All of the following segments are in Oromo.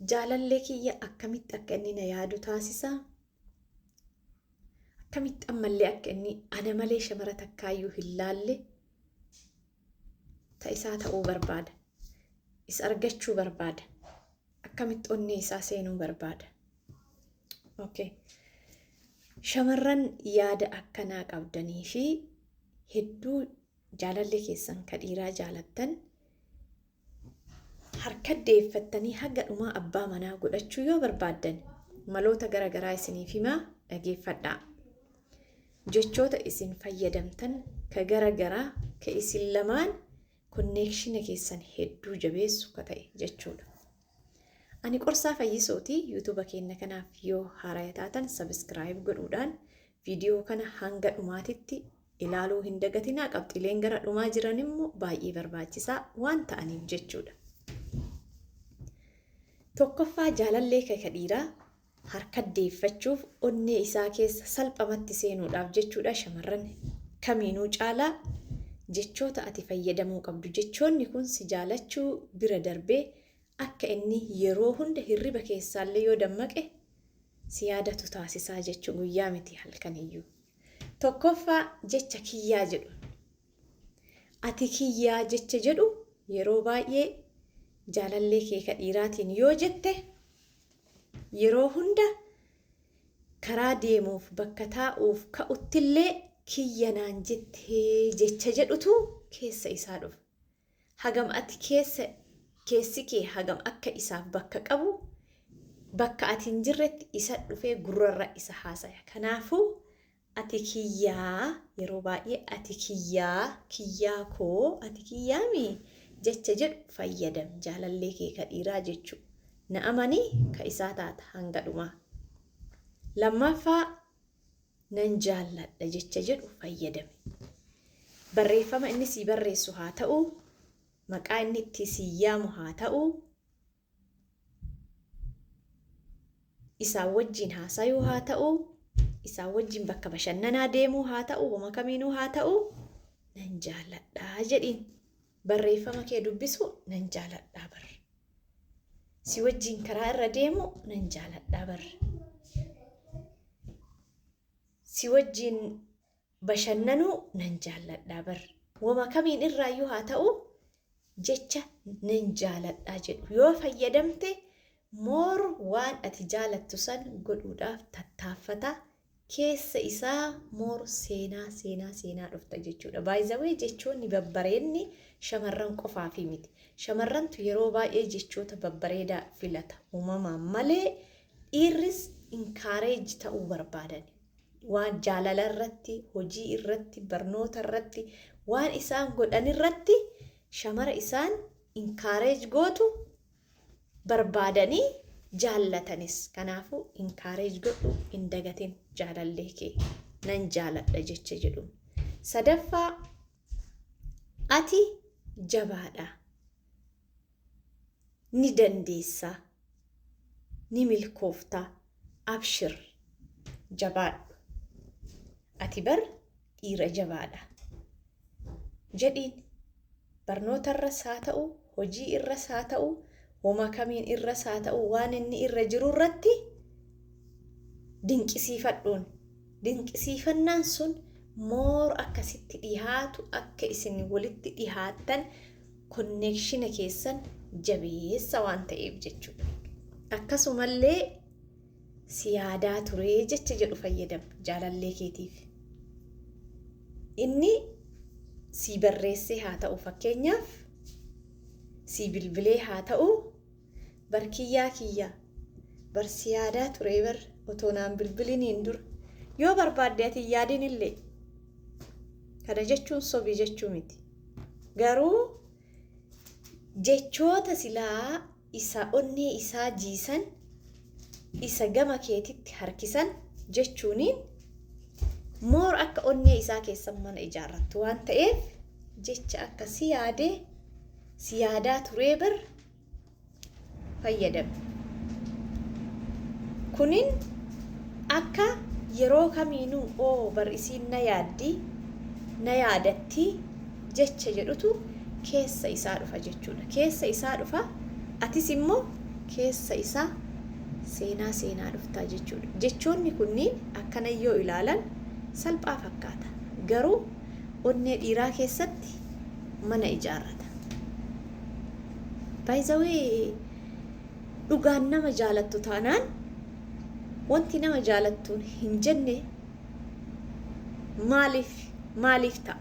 jaalallee kiyya akkamitti akka inni na yaadu taasisa. Akkamitti ammallee akka inni ana malee shamara takkaayyuu hin laalle ta'isaa ta'uu barbaada. Isa argachuu barbaada. Akkamitti onnee isaa seenuu barbaada. Okay. Shamarran yaada akkanaa qabdanii fi hedduu jaalallee keessan ka dhiiraa jaalattan harka deeffattanii haga dhumaa abbaa manaa godhachuu yoo barbaaddan maloota garagaraa isiniif himaa dhageeffadhaa. Jechoota isin fayyadamtan ka garagaraa ka isin lamaan konneekshina keessan hedduu jabeessu ka ta'e jechuudha. Ani qorsaa fayyisooti YouTube keenya kanaaf yoo haaraa taatan subscribe godhuudhaan viidiyoo kana hanga dhumaatitti ilaaluu hin dagatinaa. Qabxileen gara dhumaa jiran immoo baay'ee barbaachisaa waan ta'aniif jechuudha. Tokkoffaa jaalallee ka dhiiraa harka deeffachuuf onnee isaa keessa salphamatti seenuudhaaf jechuudha. Shamarran kamiinuu caalaa jechoota ati fayyadamuu qabdu. Jechoonni kun si jaalachuu bira darbee akka inni yeroo hunda hirriba keessaallee yoo dammaqe si yaadatu taasisaa jechuu guyyaa miti halkaniyyuu. Tokkoffaa jecha kiyyaa jedhu. Ati kiyyaa jecha jedhu yeroo baay'ee jaalallee kee ka dhiiraatiin yoo jette yeroo hunda karaa deemuuf bakka taa'uuf ka'uttillee kiyya naan jettee jecha jedhutu keessa isaa dhufa. Hagam ati keessi kee hagam akka isaaf bakka qabu bakka ati hin jirretti isa dhufee gurrarra isa haasaya. Kanaafuu ati kiyyaa yeroo baay'ee ati kiyyaa koo ati kiyyaami jecha jedhu fayyadam jaalallee kee ka dhiiraa jechuudha. Na amanii ka isaa taata hanga dhumaa. Lammaffaa nan jaalladha jecha jedhu fayyadame. Barreeffama inni si barreessu haa ta'u, maqaa inni itti si yaamu haa ta'u, isaa wajjin haasayuu haa ta'u, isaa wajjin bakka bashannanaa deemuu haa ta'u, wama kamiinuu haa ta'u, nan jaalladhaa jedhiin. Barreeffama kee dubbisu nan jaalladhaa bar. Si wajjin karaa irra deemu nan jaalladhaa bar. Si wajjin bashannanuu nan jaalladhaa bar. Wama kamiin irraayyuu haa ta'u jecha nan jaalladhaa jedhu yoo fayyadamte moor waan ati jaalattu san godhuudhaaf tattaaffata. Keessa isaa moor seenaa dhufta jechuudha. By the way jechoonni babbareedni shamarran qofaafi miti. Shamarrantu yeroo baay'ee jechoota babbareedaa filata uumamaan malee dhiirris encourage ta'uu barbaadan. Waan jaalala irratti, hojii irratti, barnoota irratti, waan isaan godhan irratti shamara isaan encourage gootu barbaadanii jaallatanis. Kanaafuu encourage godhu hin dagatin jaalallee kee nan jaaladha jecha jedhu. Sadaffaa ati jabaadha. Ni dandeessaa. Ni milkooftaa. Abshir. Jabaadhu. Ati bar dhiira jabaadha. Jedhiin barnoota irras haa ta'u, hojii irras haa ta'u, wama kamiin irras haa ta'u waan inni irra jiru irratti dinqisiifadhuun. Dinqisiifannaan sun moor akkasitti dhihaatu akka isin walitti dhihaattan konneekshina keessan jabeessa waan ta'eef jechuudha. Akkasumallee si yaadaa turee jecha jedhu fayyadam jaalallee keetiif. Inni si barreessee haa ta'u fakkeenyaaf si bilbilee haa ta'u bar kiyyaa bar si yaadaa turee bar otoo naan bilbiliniin dura yoo barbaadde ati yaadin illee kana jechuun sobii jechuu miti. Garuu jechoota silaa isa onnee isaa jiisan isa gama keetitti harkisan jechuuniin moor akka onnee isaa keessan mana ijaarrattu waan ta'eef jecha akka si yaadaa turee bar fayyadame. Kunin akka yeroo kamiinuu bar isiin na yaadatti jecha jedhutu keessa isaa dhufa jechuudha. Keessa isaa dhufa. Atis immoo keessa isaa seenaa dhuftaa jechuudha. Jechoonni kunniin akkana yoo ilaalan salphaa fakkaata. Garuu onnee dhiiraa keessatti mana ijaarrata. By the way, dhugaan nama jaalattu taanaan wanti nama jaalattuun hin jenne maaliif ta'a?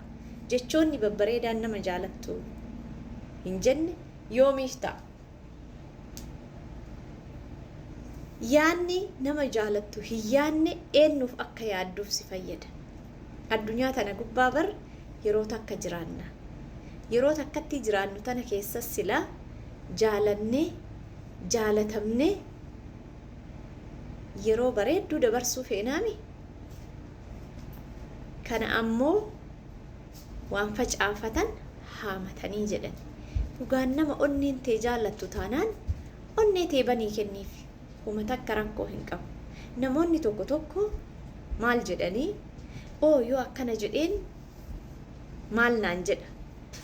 Jechoonni babbareedaan nama jaalattu hin jenne yoomiif ta'a? Yaanni nama jaalattu hin yaanne eenyuuf akka yaadduuf si fayyada. Addunyaa tana gubbaa bar yeroo takka jiraanna. Yeroo takkatti jiraannu tana keessa silaa jaalannee jaalatamnee yeroo bareedduu dabarsuu feenaami. Kana ammoo waan facaafatan haamatanii jedhan. Dhugaan nama onneen tee jaalattu taanaan onnee tee banii kenniif. Uummata akka rakkoo hin qabu. Namoonni tokko maal jedhanii yoo akkana jedheen maal naan jedha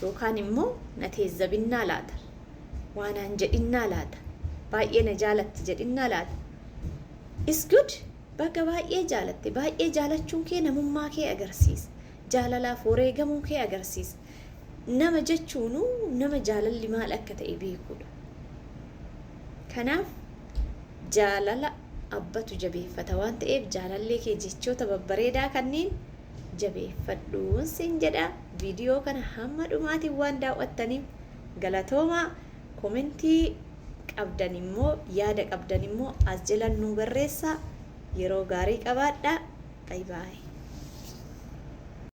yookaan immoo na teezzabinnaa laata, waanaan jedhinnaa laata, baay'ee na jaalatti jedhinnaa laata. Is good. Bakka baay'ee jaalatte, baay'ee jaalachuun kee namummaa kee agarsiisa. Jaalalaaf wareegamuu kee agarsiisa. Nama jechuun nama jaalalli maal akka ta'e beekuudha. Kanaaf jaalala abbatu jabeeffata waan ta'eef jaalallee kee jechoota babbareedaa kanneen jabeeffadhuun sin jedha. Viidiyoo kana hamma dhumaatiin waan daawwattaniif galatoomaa. Komentii qabdan immoo yaada qabdan immoo as jala nuu barreessaa. Yeroo gaarii qabaadhaa. Bye bye.